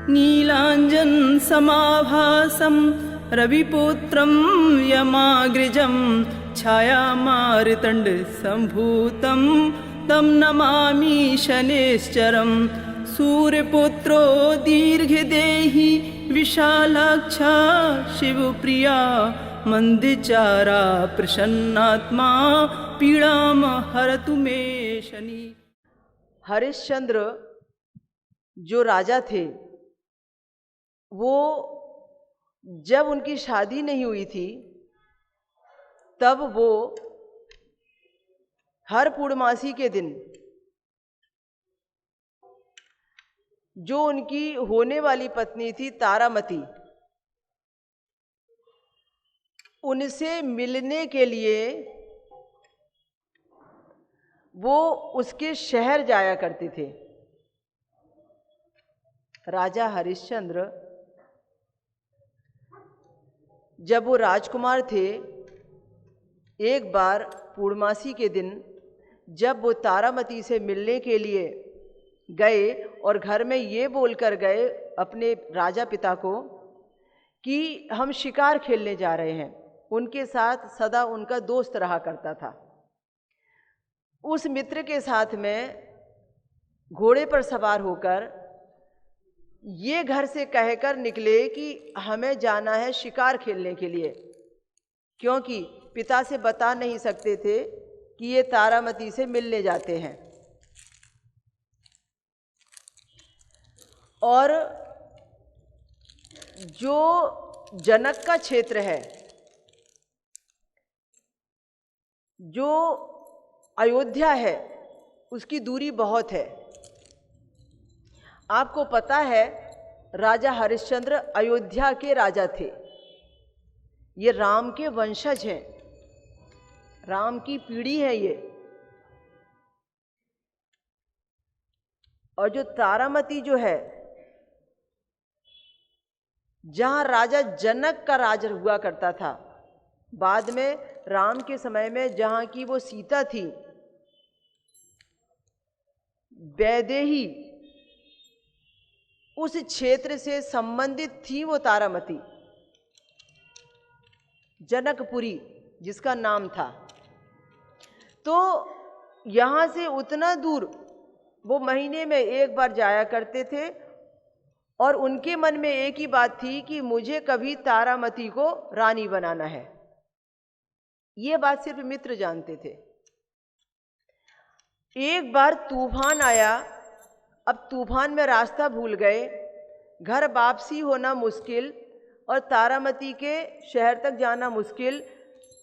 नीलाञ्जन समाभासं रविपुत्रं यमाग्रजं छायामार्तण्ड सम्भूतं तं नमामि शनैश्चरं। सूर्यपुत्रो दीर्घदेही विशालाक्षा शिवप्रिया मंदचारा प्रसन्नात्मा पीड़ाम हरतु मे शनि। हरिश्चंद्र जो राजा थे वो जब उनकी शादी नहीं हुई थी तब वो हर पूर्णमासी के दिन जो उनकी होने वाली पत्नी थी तारामती, उनसे मिलने के लिए वो उसके शहर जाया करते थे। राजा हरिश्चंद्र जब वो राजकुमार थे, एक बार पूर्णमासी के दिन जब वो तारामती से मिलने के लिए गए और घर में ये बोलकर गए अपने राजा पिता को कि हम शिकार खेलने जा रहे हैं, उनके साथ सदा उनका दोस्त रहा करता था। उस मित्र के साथ में घोड़े पर सवार होकर ये घर से कहकर निकले कि हमें जाना है शिकार खेलने के लिए, क्योंकि पिता से बता नहीं सकते थे कि ये तारामती से मिलने जाते हैं। और जो जनक का क्षेत्र है, जो अयोध्या है, उसकी दूरी बहुत है। आपको पता है राजा हरिश्चंद्र अयोध्या के राजा थे, ये राम के वंशज हैं, राम की पीढ़ी है ये। और जो तारामती जो है, जहां राजा जनक का राज हुआ करता था, बाद में राम के समय में जहां की वो सीता थी, वैदेही उस क्षेत्र से संबंधित थी वो तारामती, जनकपुरी जिसका नाम था। तो यहाँ से उतना दूर वो महीने में एक बार जाया करते थे और उनके मन में एक ही बात थी कि मुझे कभी तारामती को रानी बनाना है। ये बात सिर्फ मित्र जानते थे। एक बार तूफान आया, अब तूफान में रास्ता भूल गए, घर वापसी होना मुश्किल और तारामती के शहर तक जाना मुश्किल।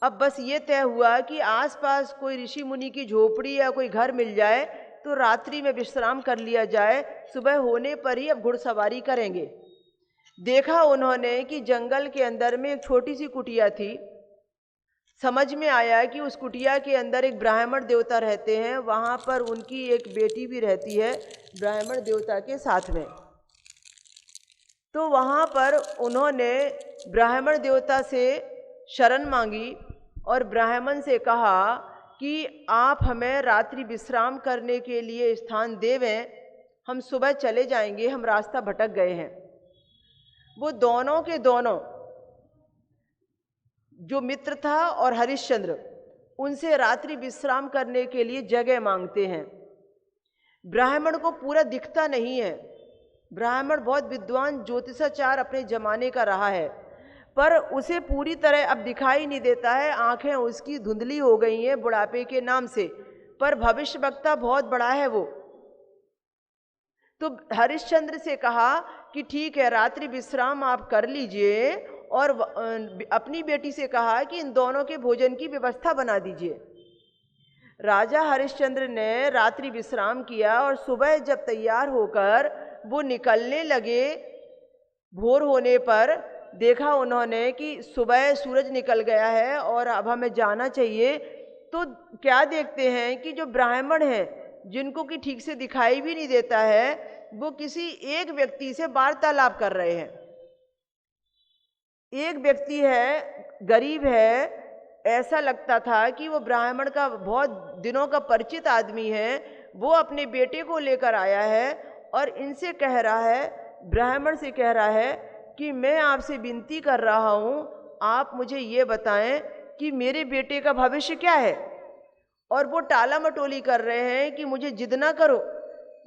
अब बस ये तय हुआ कि आसपास कोई ऋषि मुनि की झोपड़ी या कोई घर मिल जाए तो रात्रि में विश्राम कर लिया जाए, सुबह होने पर ही अब घुड़सवारी करेंगे। देखा उन्होंने कि जंगल के अंदर में एक छोटी सी कुटिया थी। समझ में आया कि उस कुटिया के अंदर एक ब्राह्मण देवता रहते हैं, वहाँ पर उनकी एक बेटी भी रहती है ब्राह्मण देवता के साथ में। तो वहाँ पर उन्होंने ब्राह्मण देवता से शरण मांगी और ब्राह्मण से कहा कि आप हमें रात्रि विश्राम करने के लिए स्थान देवें, हम सुबह चले जाएंगे, हम रास्ता भटक गए हैं। वो दोनों के दोनों, जो मित्र था और हरिश्चंद्र, उनसे रात्रि विश्राम करने के लिए जगह मांगते हैं। ब्राह्मण को पूरा दिखता नहीं है, ब्राह्मण बहुत विद्वान ज्योतिषाचार अपने जमाने का रहा है, पर उसे पूरी तरह अब दिखाई नहीं देता है, आंखें उसकी धुंधली हो गई हैं बुढ़ापे के नाम से, पर भविष्यवक्ता बहुत बड़ा है वो। तो हरिश्चंद्र से कहा कि ठीक है, रात्रि विश्राम आप कर लीजिए, और अपनी बेटी से कहा कि इन दोनों के भोजन की व्यवस्था बना दीजिए। राजा हरिश्चंद्र ने रात्रि विश्राम किया और सुबह जब तैयार होकर वो निकलने लगे, भोर होने पर देखा उन्होंने कि सुबह सूरज निकल गया है और अब हमें जाना चाहिए। तो क्या देखते हैं कि जो ब्राह्मण हैं, जिनको कि ठीक से दिखाई भी नहीं देता है, वो किसी एक व्यक्ति से वार्तालाप कर रहे हैं। एक व्यक्ति है, गरीब है, ऐसा लगता था कि वो ब्राह्मण का बहुत दिनों का परिचित आदमी है। वो अपने बेटे को लेकर आया है और इनसे कह रहा है ब्राह्मण से कह रहा है कि मैं आपसे विनती कर रहा हूँ, आप मुझे ये बताएं कि मेरे बेटे का भविष्य क्या है। और वो टाला मटोली कर रहे हैं कि मुझे जिद ना करो,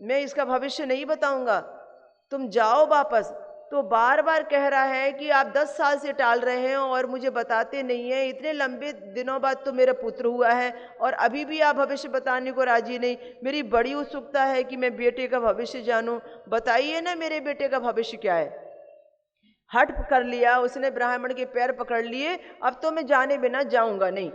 मैं इसका भविष्य नहीं बताऊंगा, तुम जाओ वापस। तो बार बार कह रहा है कि आप 10 साल से टाल रहे हैं और मुझे बताते नहीं हैं, इतने लंबे दिनों बाद तो मेरा पुत्र हुआ है और अभी भी आप भविष्य बताने को राजी नहीं। मेरी बड़ी उत्सुकता है कि मैं बेटे का भविष्य जानूं, बताइए ना मेरे बेटे का भविष्य क्या है। हट कर लिया उसने, ब्राह्मण के पैर पकड़ लिए, अब तो मैं जाने बिना जाऊंगा नहीं।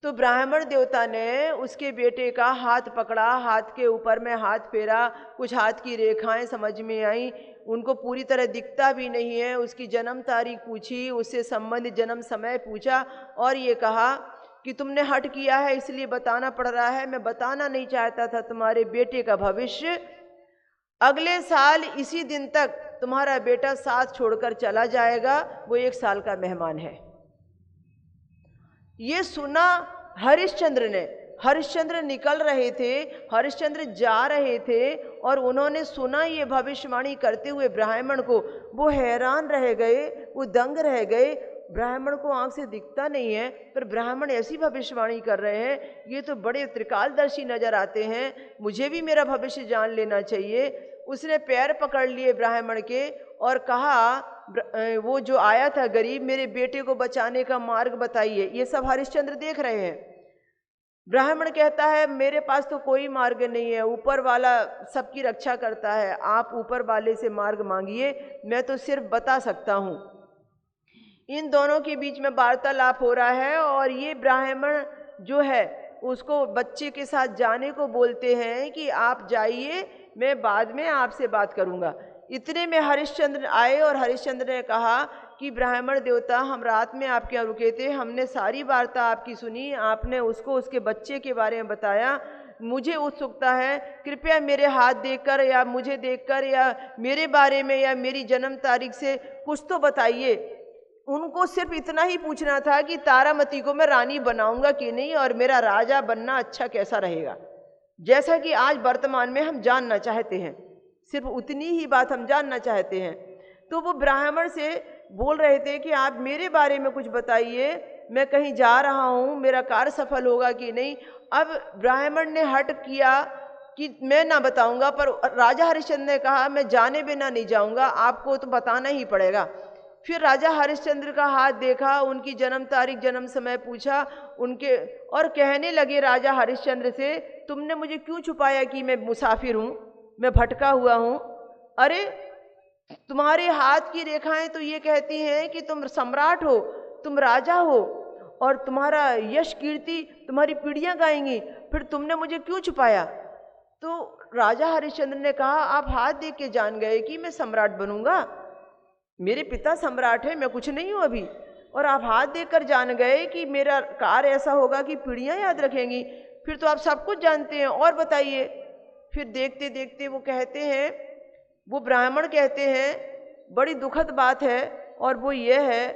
तो ब्राह्मण देवता ने उसके बेटे का हाथ पकड़ा, हाथ के ऊपर में हाथ फेरा, कुछ हाथ की रेखाएं समझ में आई, उनको पूरी तरह दिखता भी नहीं है। उसकी जन्म तारीख पूछी, उससे संबंधित जन्म समय पूछा और ये कहा कि तुमने हट किया है इसलिए बताना पड़ रहा है, मैं बताना नहीं चाहता था तुम्हारे बेटे का भविष्य। अगले साल इसी दिन तक तुम्हारा बेटा साथ छोड़कर चला जाएगा, वो 1 साल का मेहमान है। ये सुना हरिश्चंद्र ने। हरिश्चंद्र निकल रहे थे, हरिश्चंद्र जा रहे थे और उन्होंने सुना ये भविष्यवाणी करते हुए ब्राह्मण को। वो हैरान रह गए, वो दंग रह गए। ब्राह्मण को आंख से दिखता नहीं है पर ब्राह्मण ऐसी भविष्यवाणी कर रहे हैं, ये तो बड़े त्रिकालदर्शी नजर आते हैं, मुझे भी मेरा भविष्य जान लेना चाहिए। उसने पैर पकड़ लिए ब्राह्मण के और कहा, वो जो आया था गरीब, मेरे बेटे को बचाने का मार्ग बताइए। ये सब हरिश्चंद्र देख रहे हैं। ब्राह्मण कहता है मेरे पास तो कोई मार्ग नहीं है, ऊपर वाला सबकी रक्षा करता है, आप ऊपर वाले से मार्ग मांगिए, मैं तो सिर्फ बता सकता हूँ। इन दोनों के बीच में वार्तालाप हो रहा है और ये ब्राह्मण जो है उसको बच्चे के साथ जाने को बोलते हैं कि आप जाइए, मैं बाद में आपसे बात करूँगा। इतने में हरिश्चंद्र आए और हरिश्चंद्र ने कहा कि ब्राह्मण देवता, हम रात में आपके यहाँ रुके थे, हमने सारी वार्ता आपकी सुनी, आपने उसको उसके बच्चे के बारे में बताया, मुझे उत्सुकता है, कृपया मेरे हाथ देखकर या मुझे देखकर या मेरे बारे में या मेरी जन्म तारीख से कुछ तो बताइए। उनको सिर्फ इतना ही पूछना था कि तारामती को मैं रानी बनाऊंगा कि नहीं और मेरा राजा बनना अच्छा कैसा रहेगा, जैसा कि आज वर्तमान में हम जानना चाहते हैं। सिर्फ उतनी ही बात हम जानना चाहते हैं। तो वो ब्राह्मण से बोल रहे थे कि आप मेरे बारे में कुछ बताइए, मैं कहीं जा रहा हूँ, मेरा कार्य सफल होगा कि नहीं। अब ब्राह्मण ने हट किया कि मैं ना बताऊंगा, पर राजा हरिश्चंद्र ने कहा मैं जाने बिना नहीं जाऊंगा, आपको तो बताना ही पड़ेगा। फिर राजा हरिश्चंद्र का हाथ देखा, उनकी जन्म तारीख जन्म समय पूछा उनके, और कहने लगे राजा हरिश्चंद्र से, तुमने मुझे क्यों छुपाया कि मैं मुसाफिर हूँ, मैं भटका हुआ हूँ। अरे तुम्हारे हाथ की रेखाएं तो ये कहती हैं कि तुम सम्राट हो, तुम राजा हो और तुम्हारा यश कीर्ति तुम्हारी पीढ़ियां गाएंगी, फिर तुमने मुझे क्यों छुपाया। तो राजा हरिश्चंद्र ने कहा आप हाथ देख के जान गए कि मैं सम्राट बनूंगा, मेरे पिता सम्राट है, मैं कुछ नहीं हूँ अभी, और आप हाथ देखकर जान गए कि मेरा कार्य ऐसा होगा कि पीढ़ियां याद रखेंगी, फिर तो आप सब कुछ जानते हैं, और बताइए। फिर देखते देखते वो कहते हैं, वो ब्राह्मण कहते हैं बड़ी दुखद बात है, और वो ये है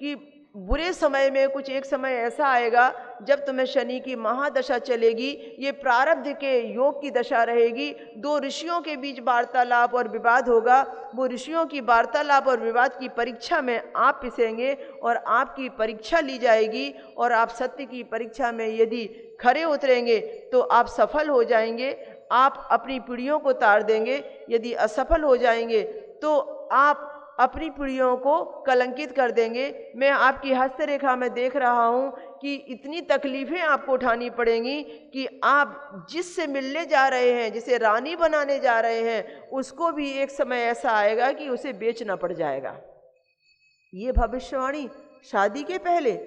कि बुरे समय में कुछ एक समय ऐसा आएगा जब तुम्हें शनि की महादशा चलेगी, ये प्रारब्ध के योग की दशा रहेगी। 2 ऋषियों के बीच वार्तालाप और विवाद होगा, वो ऋषियों की वार्तालाप और विवाद की परीक्षा में आप पिसेंगे और आपकी परीक्षा ली जाएगी, और आप सत्य की परीक्षा में यदि खरे उतरेंगे तो आप सफल हो जाएंगे, आप अपनी पीढ़ियों को तार देंगे। यदि असफल हो जाएंगे तो आप अपनी पीढ़ियों को कलंकित कर देंगे। मैं आपकी हस्तरेखा में देख रहा हूँ कि इतनी तकलीफ़ें आपको उठानी पड़ेंगी कि आप जिससे मिलने जा रहे हैं, जिसे रानी बनाने जा रहे हैं, उसको भी एक समय ऐसा आएगा कि उसे बेचना पड़ जाएगा। ये भविष्यवाणी शादी के पहले,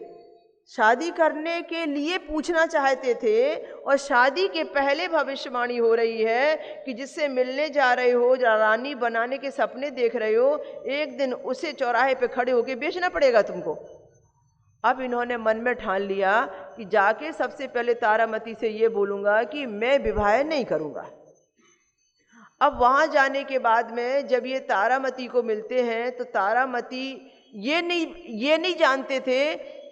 शादी करने के लिए पूछना चाहते थे, और शादी के पहले भविष्यवाणी हो रही है कि जिससे मिलने जा रहे हो, रानी बनाने के सपने देख रहे हो, एक दिन उसे चौराहे पे खड़े होके बेचना पड़ेगा तुमको। अब इन्होंने मन में ठान लिया कि जाके सबसे पहले तारामती से ये बोलूँगा कि मैं विवाह नहीं करूँगा। अब वहाँ जाने के बाद में जब ये तारामती को मिलते हैं तो तारामती ये नहीं जानते थे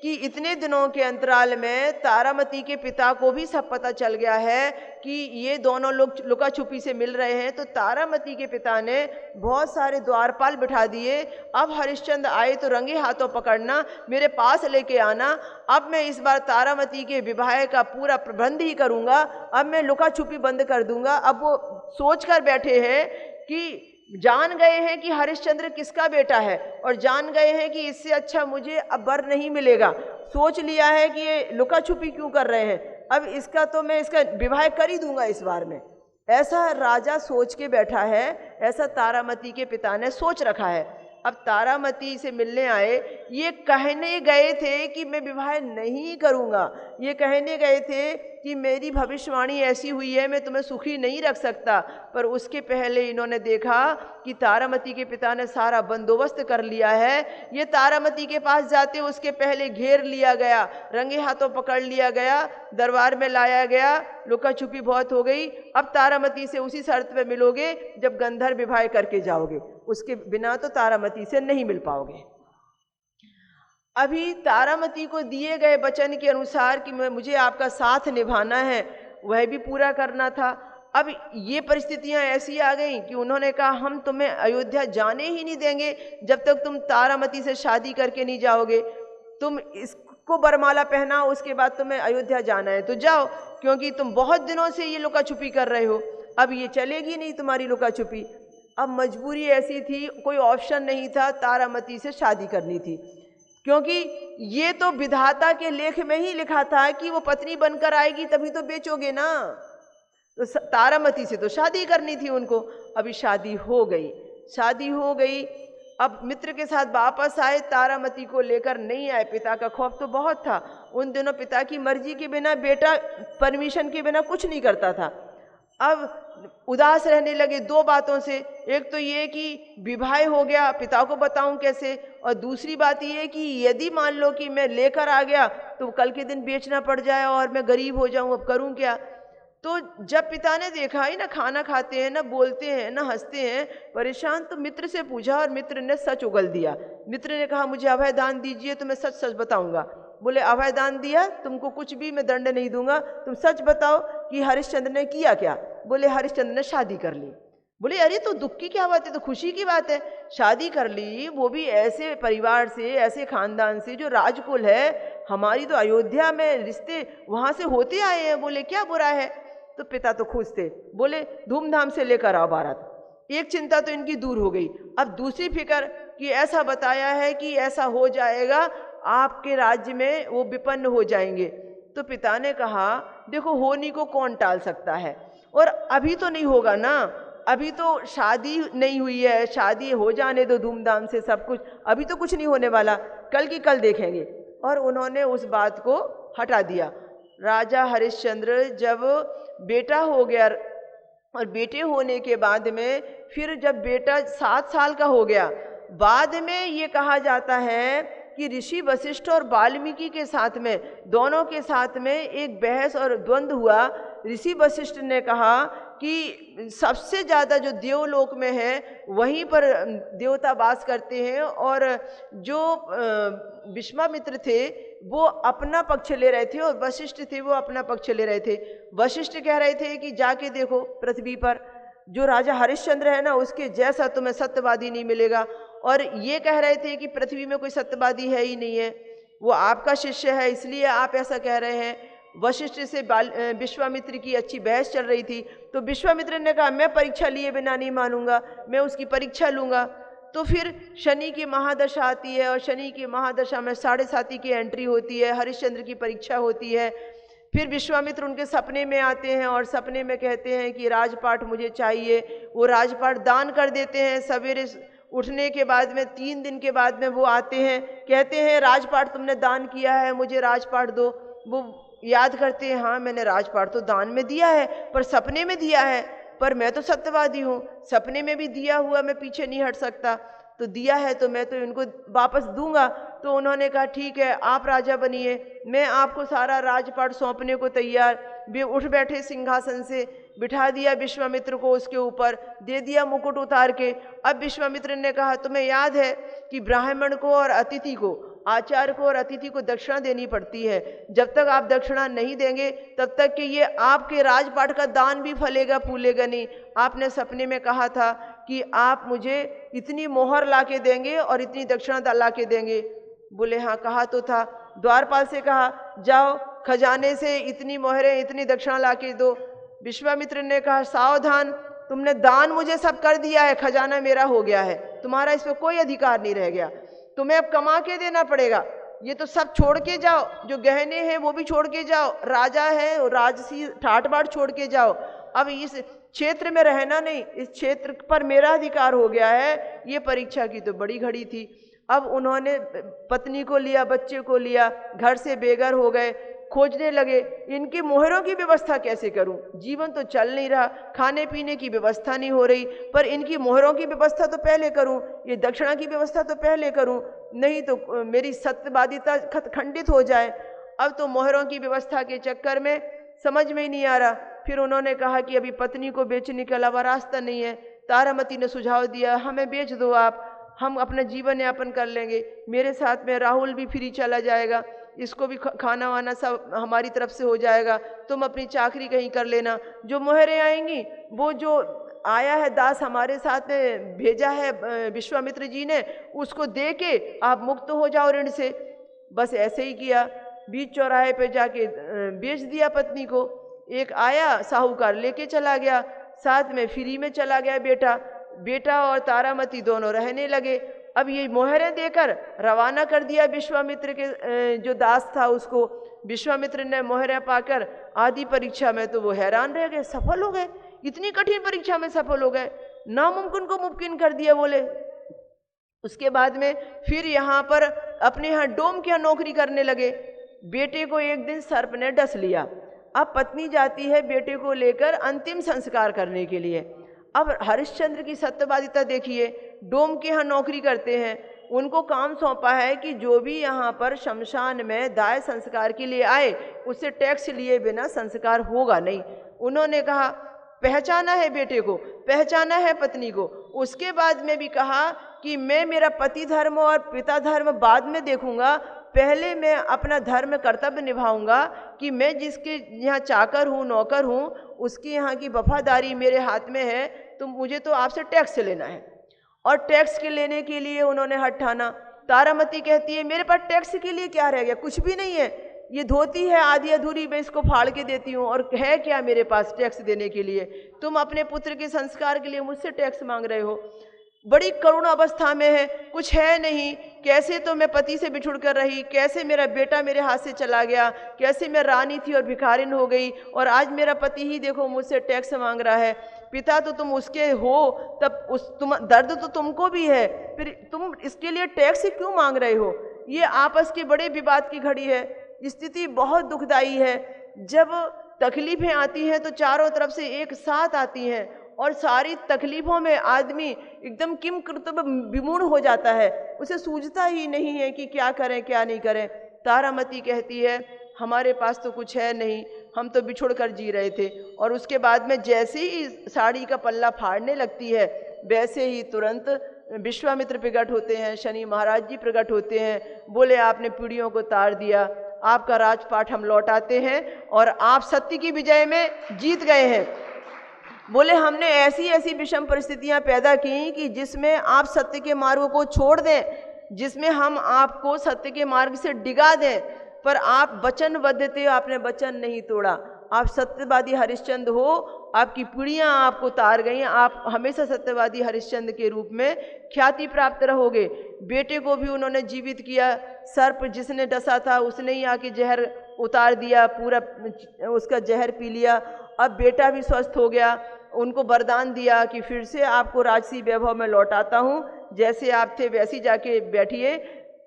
कि इतने दिनों के अंतराल में तारामती के पिता को भी सब पता चल गया है कि ये दोनों लोग लुका छुपी से मिल रहे हैं। तो तारामती के पिता ने बहुत सारे द्वारपाल बिठा दिए। अब हरिश्चंद्र आए तो रंगे हाथों पकड़ना, मेरे पास लेके आना। अब मैं इस बार तारामती के विवाह का पूरा प्रबंध ही करूँगा। अब मैं लुका छुपी बंद कर दूंगा। अब वो सोच कर बैठे हैं कि जान गए हैं कि हरिश्चंद्र किसका बेटा है और जान गए हैं कि इससे अच्छा मुझे अब वर नहीं मिलेगा। सोच लिया है कि ये लुका छुपी क्यों कर रहे हैं, अब इसका तो मैं इसका विवाह कर ही दूंगा इस बार में। ऐसा राजा सोच के बैठा है, ऐसा तारामती के पिता ने सोच रखा है। अब तारामती से मिलने आए, ये कहने गए थे कि मैं विवाह नहीं करूँगा, ये कहने गए थे कि मेरी भविष्यवाणी ऐसी हुई है, मैं तुम्हें सुखी नहीं रख सकता। पर उसके पहले इन्होंने देखा कि तारामती के पिता ने सारा बंदोबस्त कर लिया है। ये तारामती के पास जाते उसके पहले घेर लिया गया, रंगे हाथों पकड़ लिया गया, दरबार में लाया गया। लुका छुपी बहुत हो गई। अब तारामती से उसी शर्त पे मिलोगे जब गंधर्व विवाह करके जाओगे, उसके बिना तो तारामती से नहीं मिल पाओगे। अभी तारामती को दिए गए वचन के अनुसार कि मुझे आपका साथ निभाना है, वह भी पूरा करना था। अब ये परिस्थितियां ऐसी आ गई कि उन्होंने कहा हम तुम्हें अयोध्या जाने ही नहीं देंगे जब तक तुम तारामती से शादी करके नहीं जाओगे। तुम इसको बरमाला पहनाओ, उसके बाद तुम्हें अयोध्या जाना है तो जाओ, क्योंकि तुम बहुत दिनों से ये लुका छुपी कर रहे हो, अब ये चलेगी नहीं तुम्हारी लुका छुपी। अब मजबूरी ऐसी थी, कोई ऑप्शन नहीं था, तारामती से शादी करनी थी, क्योंकि ये तो विधाता के लेख में ही लिखा था कि वो पत्नी बनकर आएगी तभी तो बेचोगे ना। तो तारामती से तो शादी करनी थी उनको। अभी शादी हो गई, शादी हो गई। अब मित्र के साथ वापस आए, तारामती को लेकर नहीं आए। पिता का खौफ तो बहुत था। उन दिनों पिता की मर्जी के बिना, बेटा परमिशन के बिना कुछ नहीं करता था। अब उदास रहने लगे दो बातों से, एक तो ये कि विवाह हो गया, पिता को बताऊं कैसे, और दूसरी बात ये कि यदि मान लो कि मैं लेकर आ गया तो कल के दिन बेचना पड़ जाए और मैं गरीब हो जाऊं, अब करूं क्या। तो जब पिता ने देखा ही ना खाना खाते हैं, ना बोलते हैं, ना हंसते हैं, परेशान, तो मित्र से पूछा और मित्र ने सच उगल दिया। मित्र ने कहा मुझे अभय दान दीजिए तो मैं सच सच बताऊंगा। बोले अभय दान दिया, तुमको कुछ भी मैं दंड नहीं दूंगा, तुम सच बताओ कि हरिश्चंद्र ने किया क्या। बोले हरिश्चंद्र ने शादी कर ली। बोले अरे तो दुख की क्या बात है, तो खुशी की बात है, शादी कर ली, वो भी ऐसे परिवार से, ऐसे खानदान से जो राजकुल है। हमारी तो अयोध्या में रिश्ते वहाँ से होते आए हैं, बोले क्या बुरा है। तो पिता तो खुश थे, बोले धूमधाम से लेकर आओ बारात। एक चिंता तो इनकी दूर हो गई। अब दूसरी फिक्र कि ऐसा बताया है कि ऐसा हो जाएगा, आपके राज्य में वो विपन्न हो जाएंगे। तो पिता ने कहा देखो होनी को कौन टाल सकता है, और अभी तो नहीं होगा ना, अभी तो शादी नहीं हुई है, शादी हो जाने दो धूमधाम से सब कुछ, अभी तो कुछ नहीं होने वाला, कल की कल देखेंगे। और उन्होंने उस बात को हटा दिया। राजा हरिश्चंद्र जब बेटा हो गया, और बेटे होने के बाद में फिर जब बेटा 7 साल का हो गया, बाद में ये कहा जाता है कि ऋषि वशिष्ठ और वाल्मीकि के साथ में, दोनों के साथ में एक बहस और द्वंद्व हुआ। ऋषि वशिष्ठ ने कहा कि सबसे ज़्यादा जो देवलोक में है वहीं पर देवता वास करते हैं, और जो विश्वामित्र थे वो अपना पक्ष ले रहे थे और वशिष्ठ थे वो अपना पक्ष ले रहे थे। वशिष्ठ कह रहे थे कि जाके देखो पृथ्वी पर जो राजा हरिश्चंद्र है ना, उसके जैसा तुम्हें सत्यवादी नहीं मिलेगा। और ये कह रहे थे कि पृथ्वी में कोई सत्यवादी है ही नहीं है, वो आपका शिष्य है इसलिए आप ऐसा कह रहे हैं। वशिष्ठ से विश्वामित्र की अच्छी बहस चल रही थी, तो विश्वामित्र ने कहा मैं परीक्षा लिए बिना नहीं मानूंगा, मैं उसकी परीक्षा लूँगा। तो फिर शनि की महादशा आती है, और शनि की महादशा में 7.5 की एंट्री होती है, हरिश्चंद्र की परीक्षा होती है। फिर विश्वामित्र उनके सपने में आते हैं और सपने में कहते हैं कि राजपाट मुझे चाहिए। वो राजपाट दान कर देते हैं। सवेरे उठने के बाद में 3 दिन के बाद में वो आते हैं, कहते हैं राजपाट तुमने दान किया है, मुझे राजपाट दो। वो याद करते हैं हाँ मैंने राजपाट तो दान में दिया है, पर सपने में दिया है, पर मैं तो सत्यवादी हूँ, सपने में भी दिया हुआ मैं पीछे नहीं हट सकता, तो दिया है तो मैं तो इनको वापस दूंगा। तो उन्होंने कहा ठीक है आप राजा बनिए, मैं आपको सारा राजपाट सौंपने को तैयार। वे उठ बैठे सिंहासन से, बिठा दिया विश्वामित्र को उसके ऊपर, दे दिया मुकुट उतार के। अब विश्वामित्र ने कहा तुम्हें याद है कि ब्राह्मण को और अतिथि को आचार्य को और अतिथि को दक्षिणा देनी पड़ती है। जब तक आप दक्षिणा नहीं देंगे तब तक कि ये आपके राजपाट का दान भी फलेगा फूलेगा नहीं। आपने सपने में कहा था कि आप मुझे इतनी मोहर ला के देंगे और इतनी दक्षिणा ला के देंगे। बोले हाँ कहा तो था। द्वारपाल से कहा जाओ खजाने से इतनी मोहरें इतनी दक्षिणा ला के दो। विश्वामित्र ने कहा सावधान, तुमने दान मुझे सब कर दिया है, खजाना मेरा हो गया है, तुम्हारा इस पर कोई अधिकार नहीं रह गया, तुम्हें अब कमा के देना पड़ेगा। ये तो सब छोड़ के जाओ, जो गहने हैं वो भी छोड़ के जाओ, राजा है राजसी ठाट बाट छोड़ के जाओ। अब इस क्षेत्र में रहना नहीं, इस क्षेत्र पर मेरा अधिकार हो गया है। ये परीक्षा की तो बड़ी घड़ी थी। अब उन्होंने पत्नी को लिया, बच्चे को लिया, घर से बेघर हो गए, खोजने लगे इनकी मोहरों की व्यवस्था कैसे करूं। जीवन तो चल नहीं रहा, खाने पीने की व्यवस्था नहीं हो रही, पर इनकी मोहरों की व्यवस्था तो पहले करूं, ये दक्षिणा की व्यवस्था तो पहले करूं, नहीं तो मेरी सत्यवादिता खंडित हो जाए। अब तो मोहरों की व्यवस्था के चक्कर में समझ में ही नहीं आ रहा। फिर उन्होंने कहा कि अभी पत्नी को बेचने के अलावा रास्ता नहीं है। तारामती ने सुझाव दिया हमें बेच दो आप, हम अपना जीवन यापन कर लेंगे, मेरे साथ में राहुल भी फ्री चला जाएगा, इसको भी खाना वाना सब हमारी तरफ से हो जाएगा, तुम अपनी चाकरी कहीं कर लेना, जो मोहरें आएंगी वो जो आया है दास हमारे साथ में भेजा है विश्वामित्र जी ने, उसको दे के आप मुक्त हो जाओ ऋण से। बस ऐसे ही किया, बीच चौराहे पे जाके बेच दिया पत्नी को। एक आया साहूकार लेके चला गया, साथ में फ्री में चला गया बेटा और तारामती दोनों रहने लगे। अब ये मोहरें देकर रवाना कर दिया विश्वामित्र के जो दास था उसको। विश्वामित्र ने मोहरें पाकर आदि परीक्षा में तो वो हैरान रह गए, सफल हो गए, इतनी कठिन परीक्षा में सफल हो गए, नामुमकिन को मुमकिन कर दिया बोले। उसके बाद में फिर यहाँ पर अपने यहाँ डोम के यहाँ नौकरी करने लगे। बेटे को एक दिन सर्प ने डस लिया। अब पत्नी जाती है बेटे को लेकर अंतिम संस्कार करने के लिए। अब हरिश्चंद्र की सत्यवादिता देखिए, डोम के यहाँ नौकरी करते हैं, उनको काम सौंपा है कि जो भी यहाँ पर शमशान में दाह संस्कार के लिए आए उससे टैक्स लिए बिना संस्कार होगा नहीं। उन्होंने कहा पहचाना है बेटे को, पहचाना है पत्नी को। उसके बाद में भी कहा कि मैं मेरा पति धर्म और पिता धर्म बाद में देखूंगा, पहले मैं अपना धर्म कर्तव्य निभाऊंगा कि मैं जिसके यहाँ चाकर हूँ नौकर हूँ उसकी यहाँ की वफादारी मेरे हाथ में है, तो मुझे तो आपसे टैक्स लेना है। और टैक्स के लेने के लिए उन्होंने हठ ठाना। तारामती कहती है मेरे पास टैक्स के लिए क्या रह गया, कुछ भी नहीं है, ये धोती है आधी अधूरी, मैं इसको फाड़ के देती हूँ, और है क्या मेरे पास टैक्स देने के लिए। तुम अपने पुत्र के संस्कार के लिए मुझसे टैक्स मांग रहे हो। बड़ी करुण अवस्था में है, कुछ है नहीं, कैसे तो मैं पति से बिछुड़ कर रही, कैसे मेरा बेटा मेरे हाथ से चला गया, कैसे मैं रानी थी और भिखारिन हो गई, और आज मेरा पति ही देखो मुझसे टैक्स मांग रहा है। पिता तो तुम उसके हो, तब तुम दर्द तो तुमको भी है, फिर तुम इसके लिए टैक्स क्यों मांग रहे हो। ये आपस के बड़े विवाद की घड़ी है, स्थिति बहुत दुखदाई है। जब तकलीफें आती हैं तो चारों तरफ से एक साथ आती हैं, और सारी तकलीफों में आदमी एकदम किम कर्तव्य विमूढ़ हो जाता है, उसे सूझता ही नहीं है कि क्या करें क्या नहीं करें। तारामती कहती है हमारे पास तो कुछ है नहीं, हम तो बिछुड़ कर जी रहे थे। और उसके बाद में जैसे ही साड़ी का पल्ला फाड़ने लगती है वैसे ही तुरंत विश्वामित्र प्रकट होते हैं, शनि महाराज जी प्रकट होते हैं। बोले आपने पीढ़ियों को तार दिया, आपका राजपाट हम लौटाते हैं और आप सत्य की विजय में जीत गए हैं। बोले हमने ऐसी ऐसी विषम परिस्थितियां पैदा की कि जिसमें आप सत्य के मार्ग को छोड़ दें, जिसमें हम आपको सत्य के मार्ग से डिगा दें, पर आप वचनबद्ध थे, आपने वचन नहीं तोड़ा। आप सत्यवादी हरिश्चंद्र हो, आपकी पीढ़ियां आपको तार गई, आप हमेशा सत्यवादी हरिश्चंद्र के रूप में ख्याति प्राप्त रहोगे। बेटे को भी उन्होंने जीवित किया, सर्प जिसने डसा था उसने ही आके जहर उतार दिया, पूरा उसका जहर पी लिया। अब बेटा भी स्वस्थ हो गया, उनको वरदान दिया कि फिर से आपको राजसी वैभव में लौटाता हूँ, जैसे आप थे वैसी जाके बैठिए।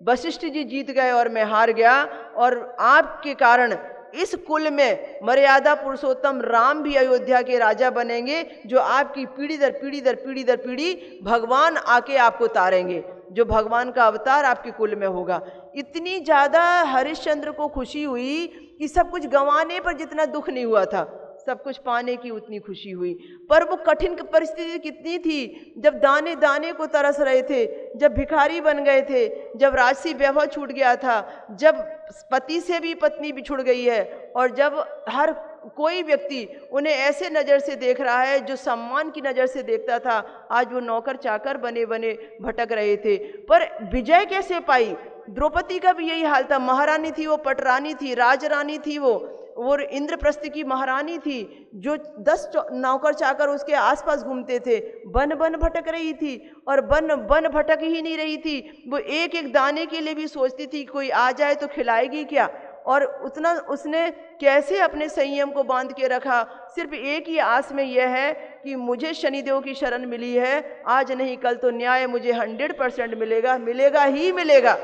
वशिष्ठ जी जीत गए और मैं हार गया, और आपके कारण इस कुल में मर्यादा पुरुषोत्तम राम भी अयोध्या के राजा बनेंगे, जो आपकी पीढ़ी दर पीढ़ी दर पीढ़ी दर पीढ़ी भगवान आके आपको तारेंगे, जो भगवान का अवतार आपके कुल में होगा। इतनी ज़्यादा हरिश्चंद्र को खुशी हुई कि सब कुछ गंवाने पर जितना दुख नहीं हुआ था सब कुछ पाने की उतनी खुशी हुई। पर वो कठिन परिस्थिति कितनी थी, जब दाने दाने को तरस रहे थे, जब भिखारी बन गए थे, जब राजसी वैभव छूट गया था, जब पति से भी पत्नी बिछुड़ गई है, और जब हर कोई व्यक्ति उन्हें ऐसे नज़र से देख रहा है जो सम्मान की नज़र से देखता था, आज वो नौकर चाकर बने बने भटक रहे थे। पर विजय कैसे पाई? द्रौपदी का भी यही हाल था। महारानी थी वो, पटरानी थी, राजरानी थी वो इंद्रप्रस्थ की महारानी थी, जो 10 नौकर चाकर उसके आसपास घूमते थे। बन बन भटक रही थी, और बन बन भटक ही नहीं रही थी, वो एक एक दाने के लिए भी सोचती थी कोई आ जाए तो खिलाएगी क्या। और उतना उसने कैसे अपने संयम को बांध के रखा, सिर्फ एक ही आस में यह है कि मुझे शनिदेव की शरण मिली है, आज नहीं कल तो न्याय मुझे 100% मिलेगा, मिलेगा ही मिलेगा।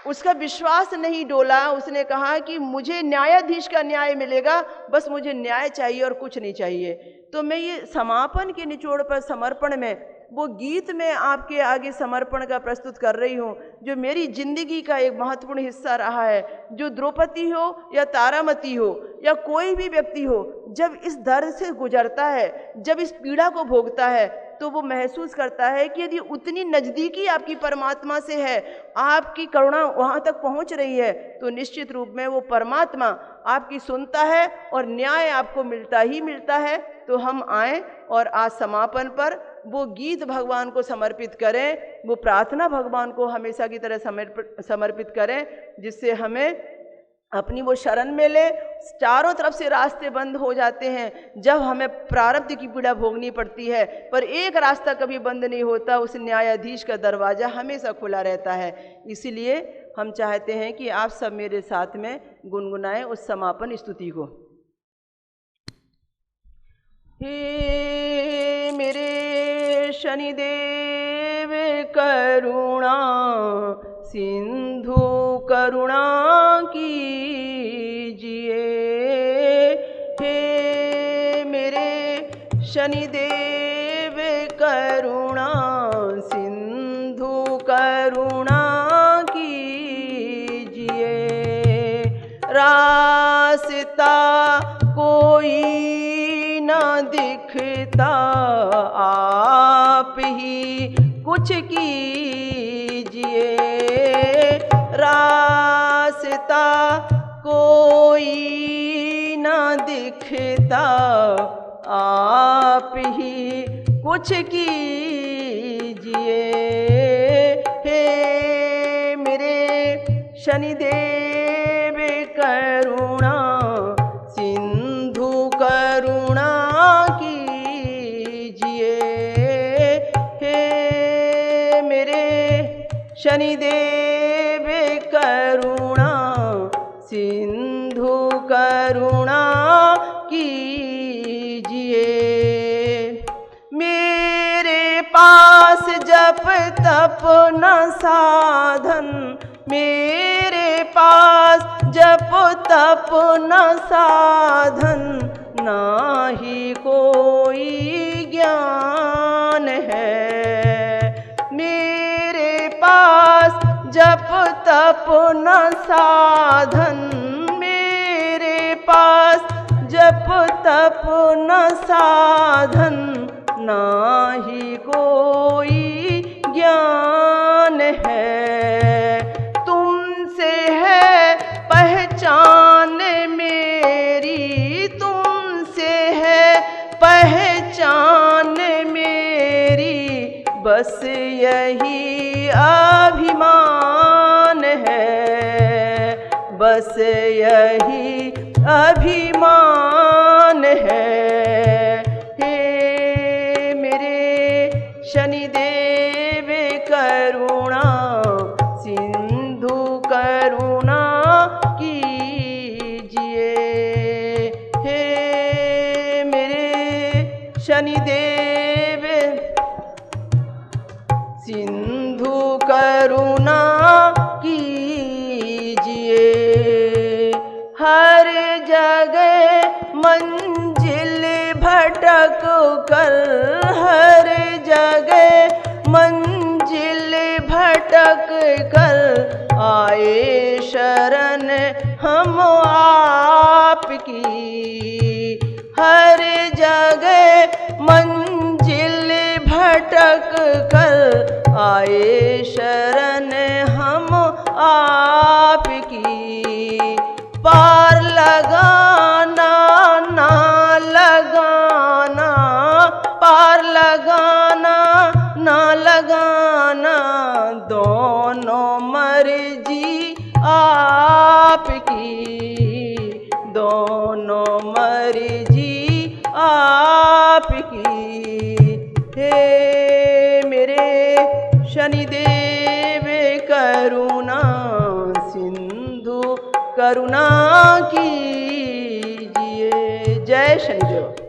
उसका विश्वास नहीं डोला। उसने कहा कि मुझे न्यायाधीश का न्याय मिलेगा, बस मुझे न्याय चाहिए और कुछ नहीं चाहिए। तो मैं ये समापन के निचोड़ पर समर्पण में वो गीत में आपके आगे समर्पण का प्रस्तुत कर रही हूँ, जो मेरी जिंदगी का एक महत्वपूर्ण हिस्सा रहा है। जो द्रौपदी हो या तारामती हो या कोई भी व्यक्ति हो, जब इस दर्द से गुजरता है, जब इस पीड़ा को भोगता है, तो वो महसूस करता है कि यदि उतनी नज़दीकी आपकी परमात्मा से है, आपकी करुणा वहाँ तक पहुँच रही है, तो निश्चित रूप में वो परमात्मा आपकी सुनता है और न्याय आपको मिलता ही मिलता है। तो हम आएँ और आज समापन पर वो गीत भगवान को समर्पित करें, वो प्रार्थना भगवान को हमेशा की तरह समर्पित करें, जिससे हमें अपनी वो शरण में ले। चारों तरफ से रास्ते बंद हो जाते हैं जब हमें प्रारब्ध की पीड़ा भोगनी पड़ती है, पर एक रास्ता कभी बंद नहीं होता, उस न्यायाधीश का दरवाज़ा हमेशा खुला रहता है। इसीलिए हम चाहते हैं कि आप सब मेरे साथ में गुनगुनाएं उस समापन स्तुति को। हे मेरे शनिदेव करुणा सिंधु करुणा कीजिए, हे मेरे शनिदेव करुणा सिंधु करुणा कीजिए। रास्ता कोई न दिखता, आप ही कुछ कीजिए। रास्ता कोई न दिखता, आप ही कुछ कीजिए। हे मेरे शनिदेव करुणा सिंधु करुणा कीजिए। हे मेरे शनिदेव करुणा सिंधु करुणा कीजिए। मेरे पास जप तप न साधन, मेरे पास जप तप न साधन, नाही कोई ज्ञान है। मेरे पास जप तप न साधन, मेरे पास जप तप न साधन, नाही कोई ज्ञान है। तुमसे है पहचान मेरी, तुमसे है पहचान मेरी, बस यही अभिमान है, बस यही अभिमान है। हे मेरे शनिदेव करुणा सिंधु करुणा कीजिए। हे मेरे शनिदेव सिंधु करुणा कीजिए। हर जगह मंजिल भटक कर, हर जगह मंजिल भटक कर, आए शरण हम आपकी। हर जगह मंजिल भटक कर आए शरण हम आपकी। पार लगाना ना लगाना, पार लगाना ना लगाना, दोनों मर्जी आपकी, दोनों मर्जी आपकी। हे मेरे शनिदेव करुणा सिंधु करुणा कीजिए। जय शनिदेव।